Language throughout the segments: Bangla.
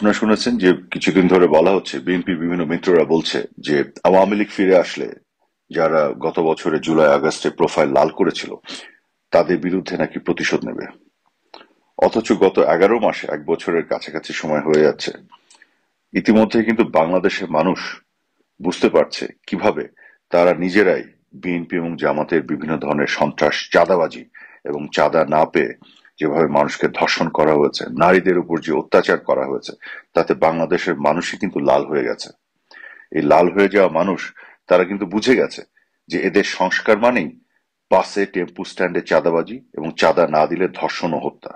আপনারা শুনেছেন যে কিছুদিন ধরে বলা হচ্ছে, বিএনপির বিভিন্ন মিত্ররা বলছে যে আওয়ামী লীগ ফিরে আসলে যারা গত বছরে জুলাই আগস্টে প্রোফাইল লাল করেছিল তাদের বিরুদ্ধে নাকি প্রতিশোধ নেবে। অথচ গত 11 মাসে, 1 বছরের কাছাকাছি সময় হয়ে যাচ্ছে, ইতিমধ্যে কিন্তু বাংলাদেশের মানুষ বুঝতে পারছে কিভাবে তারা নিজেরাই বিএনপি এবং জামাতের বিভিন্ন ধরনের সন্ত্রাস, চাঁদাবাজি এবং চাঁদা না পেয়ে যেভাবে মানুষকে ধর্ষণ করা হয়েছে, নারীদের উপর যে অত্যাচার করা হয়েছে, তাতে বাংলাদেশের মানুষই কিন্তু লাল হয়ে গেছে। এই লাল হয়ে যাওয়া মানুষ, তারা কিন্তু বুঝে গেছে যে এদের সংস্কার মানেই বাসে, টেম্পু স্ট্যান্ডে চাঁদাবাজি এবং চাঁদা না দিলে ধর্ষণ ও হত্যা।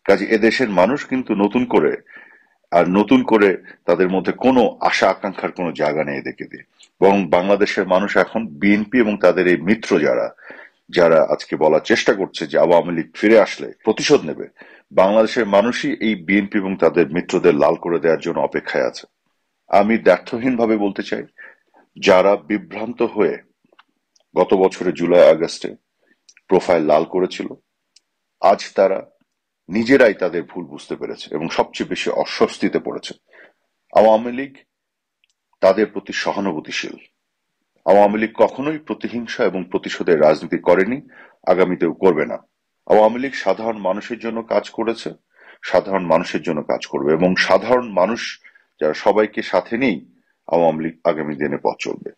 কাজে এদেশের মানুষ কিন্তু নতুন করে তাদের মধ্যে কোনো আশা আকাঙ্ক্ষার কোনো জায়গা নেই এদেরকে দিয়ে। বরং বাংলাদেশের মানুষ এখন বিএনপি এবং তাদের এই মিত্র যারা যারা আজকে বলার চেষ্টা করছে যে আওয়ামী লীগ ফিরে আসলে প্রতিশোধ নেবে, বাংলাদেশের মানুষই এই বিএনপি এবং তাদের মিত্রদের লাল করে দেওয়ার জন্য অপেক্ষায় আছে। আমি দ্ব্যর্থহীন ভাবে বলতে চাই, যারা বিভ্রান্ত হয়ে গত বছরের জুলাই আগস্টে প্রোফাইল লাল করেছিল, আজ তারা নিজেরাই তাদের ভুল বুঝতে পেরেছে এবং সবচেয়ে বেশি অস্বস্তিতে পড়েছে। আওয়ামী লীগ তাদের প্রতি সহানুভূতিশীল। আওয়ামী লীগ কখনোই প্রতিহিংসা এবং প্রতিশোধের রাজনীতি করেনি, আগামীতেও করবে না। আওয়ামী লীগ সাধারণ মানুষের জন্য কাজ করেছে, সাধারণ মানুষের জন্য কাজ করবে, এবং সাধারণ মানুষ যারা সবাইকে সাথে নিয়েই আওয়ামী লীগ আগামী দিনে পথ চলবে।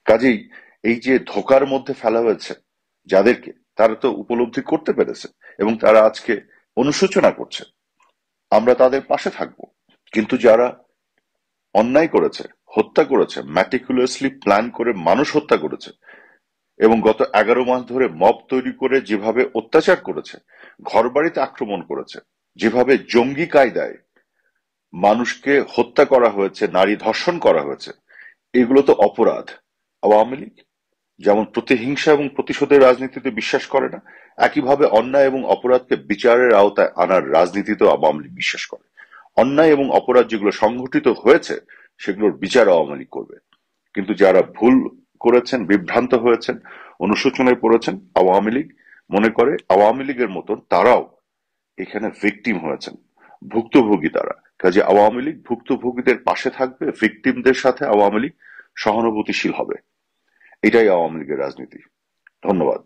কাজেই এই যে ধোঁকার মধ্যে ফেলা হয়েছে যাদেরকে, তারা তো উপলব্ধি করতে পেরেছে এবং তারা আজকে অনুশোচনা করছে। আমরা তাদের পাশে থাকবো। কিন্তু যারা অন্যায় করেছে, হত্যা করেছে, ম্যাটিকুলাসলি প্ল্যান করে মানুষ হত্যা করেছে এবং গত 11 মাস ধরে মব তৈরি করে যেভাবে অত্যাচার করেছে, ঘরবাড়িতে আক্রমণ করেছে, যেভাবে জঙ্গি কায়দায় মানুষকে হত্যা করা হয়েছে, নারী ধর্ষণ করা হয়েছে, এগুলো তো অপরাধ। আওয়ামী লীগ যেমন প্রতিহিংসা এবং প্রতিশোধের রাজনীতিতে বিশ্বাস করে না, একইভাবে অন্যায় এবং অপরাধকে বিচারের আওতায় আনার রাজনীতিতেও আওয়ামী লীগ বিশ্বাস করে। অন্যায় এবং অপরাধ যেগুলো সংঘটিত হয়েছে, সেগুলোর বিচার আওয়ামী লীগ করবে। কিন্তু যারা ভুল করেছেন, বিভ্রান্ত হয়েছেন, অনুশোচনায় পড়েছেন, আওয়ামী লীগ মনে করে আওয়ামী লীগের মতন তারাও এখানে ভিকটিম হয়েছেন, ভুক্তভোগী তারা। কাজে আওয়ামী লীগ ভুক্তভোগীদের পাশে থাকবে, ভিকটিমদের সাথে আওয়ামী লীগ সহানুভূতিশীল হবে। এটাই আওয়ামী লীগের রাজনীতি। ধন্যবাদ।